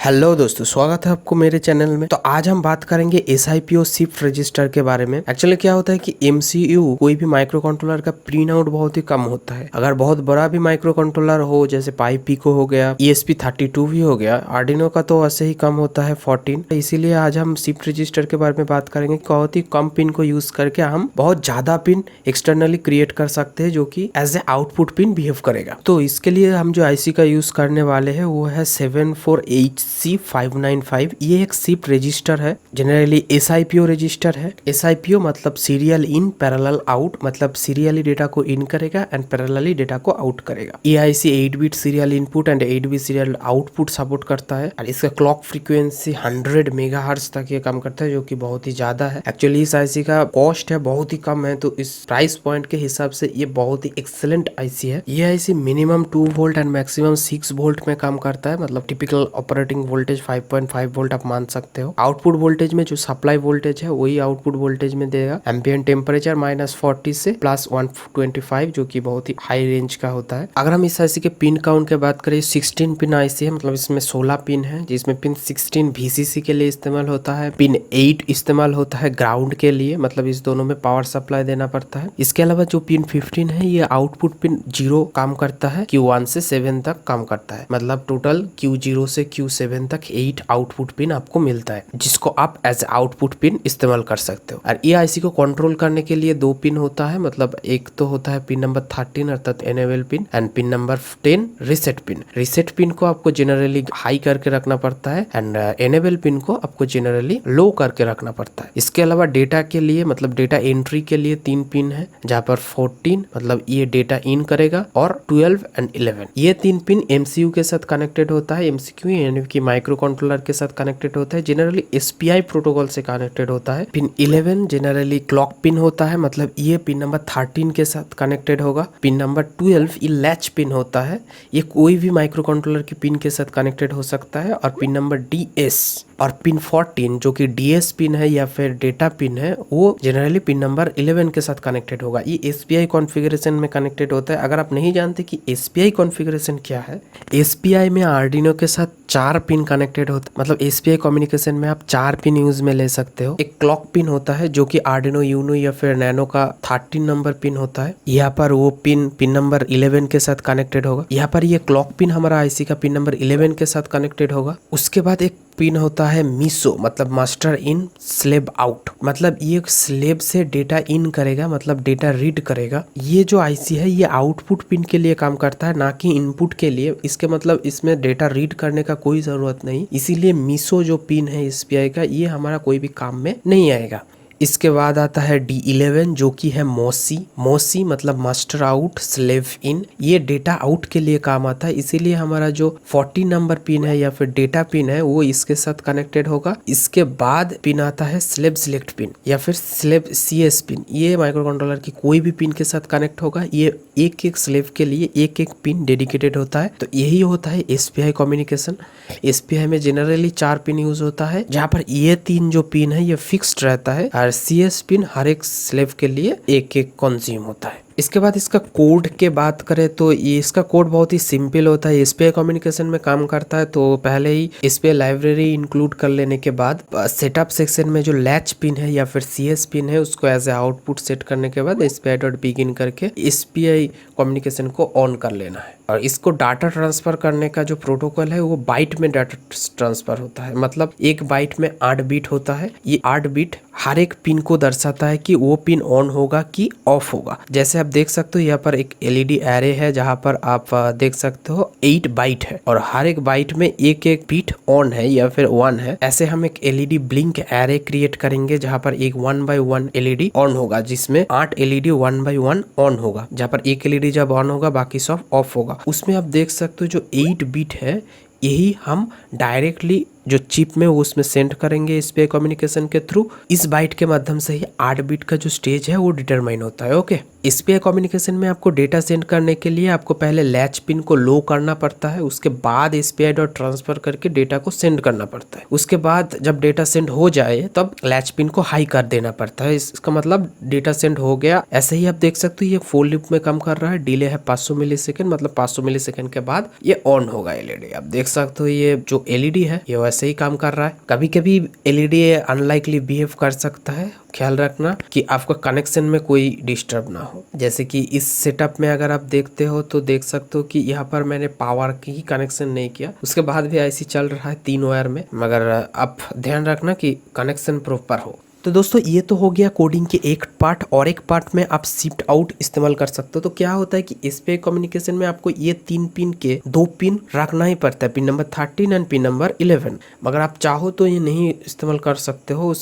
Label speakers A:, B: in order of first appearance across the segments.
A: Hello दोस्तों, स्वागत है आपको मेरे चैनल में। तो आज हम बात करेंगे SIPO शिफ्ट रजिस्टर के बारे में। एक्चुअली क्या होता है कि MCU कोई भी माइक्रो कंट्रोलर का प्रिंट आउट बहुत ही कम होता है। अगर बहुत बड़ा भी माइक्रो कंट्रोलर हो, जैसे पाई पिको हो गया, ESP32 भी हो गया, आर्डिनो का तो वैसे ही कम होता है 14। इसीलिए आज हम शिफ्ट रजिस्टर के बारे में बात करेंगे। बहुत ही कम पिन को यूज करके हम बहुत ज्यादा पिन एक्सटर्नली क्रिएट कर सकते हैं, जो कि as a output pin behave करेगा। तो इसके लिए हम जो IC का यूज करने वाले हैं वो है 74HC595। ये एक शिफ्ट रजिस्टर है, जनरली SIPO रजिस्टर है। SIPO मतलब सीरियल इन पैरेलल आउट, मतलब सीरियली डेटा को इन करेगा एंड पैरेलली डेटा को आउट करेगा। ये IC 8 bit serial input and 8 bit serial output support करता है और इसका क्लॉक फ्रीक्वेंसी 100 मेगाहर्ट्ज तक ये काम करता है, जो कि बहुत ही ज्यादा है। एक्चुअली इस IC का कॉस्ट है बहुत ही कम है, तो इस प्राइस पॉइंट के हिसाब से ये बहुत ही एक्सेलेंट IC है। ये IC minimum 2 volt and maximum 6 volt में काम करता है, मतलब टिपिकल ऑपरेटिंग वोल्टेज 5.5 वोल्ट आप मान सकते हो। आउटपुट वोल्टेज में जो सप्लाई वोल्टेज है वही आउटपुट वोल्टेज में देगा। एम्बिएंट टेम्परेचर -40 से +125, जो कि बहुत ही हाई रेंज का होता है। अगर हम इस IC के पिन काउंट के बात करें, 16 पिन IC है, मतलब इसमें 16 पिन है, जिसमें पिन 16 VCC के लिए इस्तेमाल होता है, पिन 8 इस्तेमाल होता है ग्राउंड के लिए, मतलब इस दोनों में पावर सप्लाई देना पड़ता है। इसके अलावा जो पिन 15 है ये आउटपुट पिन 0 काम करता है, Q1 से 7 तक काम करता है, मतलब टोटल Q0 से Q7 तक 8 आउटपुट पिन आपको मिलता है, जिसको आप एज आउटपुट पिन इस्तेमाल कर सकते हो। और ये IC को कंट्रोल करने के लिए 2 पिन होता है, मतलब एक तो होता है पिन नंबर 13 अर्थात enable pin, and pin number 10 reset pin. Reset pin को आपको जनरली हाई करके रखना पड़ता है एंड एनेबल पिन को आपको जनरली लो करके रखना पड़ता है। इसके अलावा डेटा के लिए, मतलब डेटा एंट्री के लिए 3 पिन है, जहाँ पर 14 मतलब ये डेटा इन करेगा और 12 एंड 11 ये 3 पिन MCU के साथ कनेक्टेड होता है। MCU यानी कि माइक्रो कंट्रोलर के साथ कनेक्टेड होता है, जनरली SPI प्रोटोकॉल से कनेक्टेड होता है। पिन 11 जनरली क्लॉक पिन होता है, मतलब ये पिन नंबर 13 के साथ कनेक्टेड होगा। पिन नंबर 12 ये लैच पिन होता है, ये कोई भी माइक्रो कंट्रोलर की पिन के साथ कनेक्टेड हो सकता है। और पिन नंबर DS और पिन 14 जो कि DS पिन है या फिर डेटा पिन है, वो जनरली पिन नंबर 11 के साथ कनेक्टेड होगा। ये SPI कॉन्फ़िगरेशन में कनेक्टेड होता है। अगर आप नहीं जानते कि SPI कॉन्फ़िगरेशन क्या है, SPI में आर्डिनो के साथ 4 पिन कनेक्टेड होता है, मतलब SPI कम्युनिकेशन में आप 4 पिन यूज में ले सकते हो। एक क्लॉक पिन होता है जो कि आर्डिनो यूनो या फिर नैनो का 13 नंबर पिन होता है, यहाँ पर वो पिन नंबर 11 के साथ कनेक्टेड होगा। यहाँ पर ये क्लॉक पिन हमारा IC का पिन नंबर 11 के साथ कनेक्टेड होगा। उसके बाद एक पिन होता है MISO, मतलब मास्टर इन स्लेब आउट, मतलब ये स्लेब से डेटा इन करेगा, मतलब डेटा रीड करेगा। ये जो IC है ये आउटपुट पिन के लिए काम करता है, ना कि इनपुट के लिए। इसके मतलब इसमें डेटा रीड करने का कोई जरूरत नहीं, इसीलिए MISO जो पिन है SPI का, ये हमारा कोई भी काम में नहीं आएगा। इसके बाद आता है D11 जो कि है MOSI मतलब मास्टर आउट स्लेव इन। ये डेटा आउट के लिए काम आता है, इसीलिए हमारा जो 40 नंबर पिन है या फिर डेटा पिन है वो इसके साथ कनेक्टेड होगा। इसके बाद पिन आता है स्लेव सिलेक्ट पिन या फिर स्लेव CS पिन। ये माइक्रो कंट्रोलर की कोई भी पिन के साथ कनेक्ट होगा। ये एक एक स्लेव के लिए एक एक पिन डेडिकेटेड होता है। तो यही होता है SPI कम्युनिकेशन। SPI में जनरली 4 पिन यूज होता है, जहाँ पर ये 3 जो पिन है ये फिक्स्ड रहता है और CS पिन हर एक स्लेव के लिए एक एक कंज्यूम होता है। इसके बाद इसका कोड के बात करें तो ये इसका कोड बहुत ही सिंपल होता है। SPI कम्युनिकेशन में काम करता है, तो पहले ही SPI लाइब्रेरी इंक्लूड कर लेने के बाद सेटअप सेक्शन में जो लैच पिन है या फिर CS पिन है उसको एज ए आउटपुट सेट करने के बाद SPI.begin करके SPI कम्युनिकेशन को ऑन कर लेना है। और इसको डाटा ट्रांसफर करने का जो प्रोटोकॉल है वो बाइट में डाटा ट्रांसफर होता है, मतलब एक बाइट में 8 बिट होता है। ये 8 बिट हर एक पिन को दर्शाता है कि वो पिन ऑन होगा कि ऑफ होगा। जैसे आप देख सकते हो यहाँ पर एक LED एरे है, जहाँ पर आप देख सकते हो 8 बाइट है और हर एक बाइट में एक एक बिट ऑन है या फिर 1 है। ऐसे हम एक LED ब्लिंक एरे क्रिएट करेंगे, जहाँ पर एक 1 by 1 LED ऑन होगा, जिसमें 8 LED 1 by 1 ऑन होगा, जहाँ पर एक LED जब ऑन होगा बाकी सब ऑफ होगा। उसमें आप देख सकते हो जो 8 बिट है यही हम डायरेक्टली जो चिप में वो उसमें सेंड करेंगे एसपीआई कम्युनिकेशन के थ्रू। इस बाइट के माध्यम से ही 8 बिट का जो स्टेज है वो डिटरमाइन होता है। ओके, एसपीआई कम्युनिकेशन में आपको डेटा सेंड करने के लिए आपको पहले लैच पिन को लो करना पड़ता है, उसके बाद एसपीआई डॉट ट्रांसफर करके डेटा को सेंड करना पड़ता है। उसके बाद जब डेटा सेंड हो जाए तब लैच पिन को हाई कर देना पड़ता है। इसका मतलब डेटा सेंड हो गया। ऐसे ही आप देख सकते हो ये फुल लूप में काम कर रहा है। डिले है 500 मिली सेकेंड, मतलब 500 मिली सेकेंड के बाद ये ऑन होगा एलईडी। आप देख सकते हो ये जो एलईडी है ये वैसे ही काम कर रहा है। कभी कभी एलईडी अनलाइकली बिहेव कर सकता है, ख्याल रखना कि आपका कनेक्शन में कोई डिस्टर्ब ना हो। जैसे कि इस सेटअप में अगर आप देखते हो तो देख सकते हो कि यहाँ पर मैंने पावर की ही कनेक्शन नहीं किया, उसके बाद भी आईसी चल रहा है 3 वायर में, मगर आप ध्यान रखना कि कनेक्शन प्रॉपर हो। तो दोस्तों ये तो हो गया कोडिंग के एक पार्ट, और एक पार्ट में आप शिफ्ट आउट इस्तेमाल कर सकते हो। तो क्या होता है कि एसपीआई कम्युनिकेशन में आपको ये 3 पिन के 2 पिन रखना ही पड़ता है, pin number 13 and pin number 11। मगर आप चाहो तो ये नहीं इस्तेमाल कर सकते हो।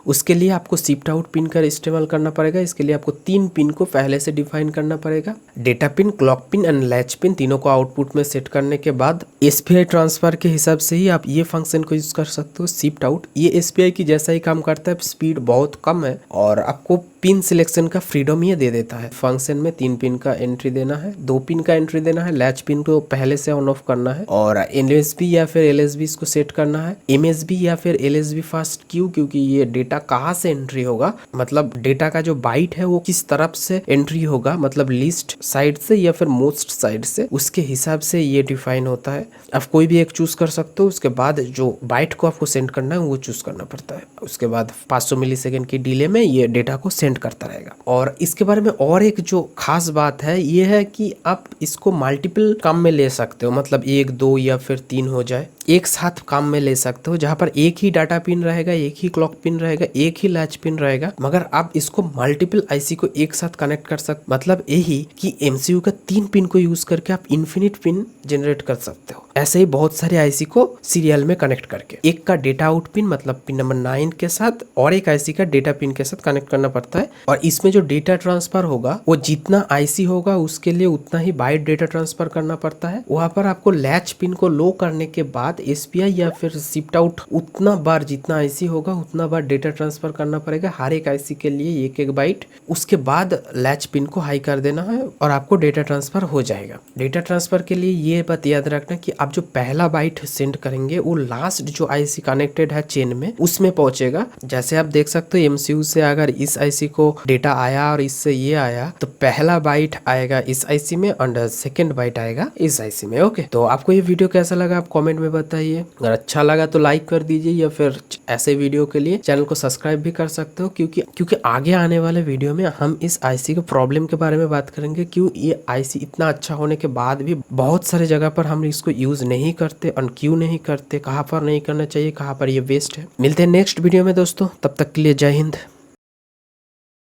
A: उसके लिए आपको शिफ्ट आउट पिन का इस्तेमाल करना पड़ेगा। इसके लिए आपको 3 पिन को पहले से डिफाइन करना पड़ेगा। Data pin, clock pin and latch pin, तीनों को आउटपुट में सेट करने के बाद एसपीआई ट्रांसफर के हिसाब से ही आप ये फंक्शन को यूज कर सकते हो, शिफ्ट आउट। ये एसपीआई की जैसा ही काम करता है, स्पीड बहुत कम है और आपको पिन सिलेक्शन का फ्रीडम ये दे देता है। फंक्शन में 3 पिन का एंट्री देना है, 2 पिन का एंट्री देना है, लैच पिन को पहले से ऑन ऑफ करना है, और एलएसबी या फिर एलएसबी इसको सेट करना है। एमएसबी या फिर एलएसबी फास्ट क्यों? क्योंकि ये डेटा कहाँ से एंट्री होगा, मतलब डेटा का जो बाइट है वो किस तरफ से एंट्री होगा, मतलब लिस्ट साइड से या फिर मोस्ट साइड से, उसके हिसाब से ये डिफाइन होता है। आप कोई भी एक चूज कर सकते हो। उसके बाद जो बाइट को आपको सेंड करना है वो चूज करना पड़ता है। उसके बाद 500 मिलीसेकंड की डिले में ये डेटा को सेंड करता रहेगा। और इसके बारे में और एक जो खास बात है ये है कि आप इसको मल्टीपल काम में ले सकते हो, मतलब 1, 2 या फिर 3 हो जाए, एक साथ काम में ले सकते हो, जहां पर एक ही डाटा पिन रहेगा, एक ही क्लॉक पिन रहेगा, एक ही लैच पिन रहेगा, मगर आप इसको मल्टीपल आईसी को एक साथ कनेक्ट कर सकते। मतलब यही कि एमसीयू का 3 पिन को यूज करके आप इन्फिनिट पिन जनरेट कर सकते हो। ऐसे ही बहुत सारे आईसी को सीरियल में कनेक्ट करके एक का डेटा आउट पिन मतलब पिन नंबर 9 के साथ और एक आईसी का डेटा पिन के साथ कनेक्ट करना पड़ता है। और इसमें जो डेटा ट्रांसफर होगा वो जितना आईसी होगा उसके लिए उतना ही बाइट डेटा ट्रांसफर करना पड़ता है। वहां पर आपको लैच पिन को लो करने के बाद एसपीआई या फिर शिफ्ट आउट उतना बार जितना आईसी होगा उतना बार डेटा ट्रांसफर करना पड़ेगा, हर एक आईसी के लिए 1-1 बाइट। उसके बाद लैच पिन को हाई कर देना है और आपको डेटा ट्रांसफर हो जाएगा। डेटा ट्रांसफर के लिए ये बात याद रखना कि आप जो पहला बाइट सेंड करेंगे वो लास्ट जो आईसी कनेक्टेड है चेन में उसमें पहुंचेगा। जैसे आप देख सकते हो एमसीयू से अगर इस आईसी को डेटा आया और इससे ये आया तो पहला बाइट आएगा इस आईसी में और सेकंड बाइट आएगा इस आईसी में। ओके, तो आपको ये वीडियो कैसा लगा आप कमेंट में बताइए। अगर अच्छा लगा तो लाइक कर दीजिए या फिर ऐसे वीडियो के लिए चैनल को सब्सक्राइब भी कर सकते हो, क्योंकि आगे आने वाले वीडियो में हम इस आईसी के प्रॉब्लम के बारे में बात करेंगे। क्यों ये आईसी इतना अच्छा होने के बाद भी बहुत सारे जगह पर हम इसको यूज नहीं करते और क्यों नहीं करते, कहाँ पर नहीं करना चाहिए, कहाँ पर ये वेस्ट है। मिलते हैं नेक्स्ट वीडियो में दोस्तों, तब तक के लिए जय हिंद।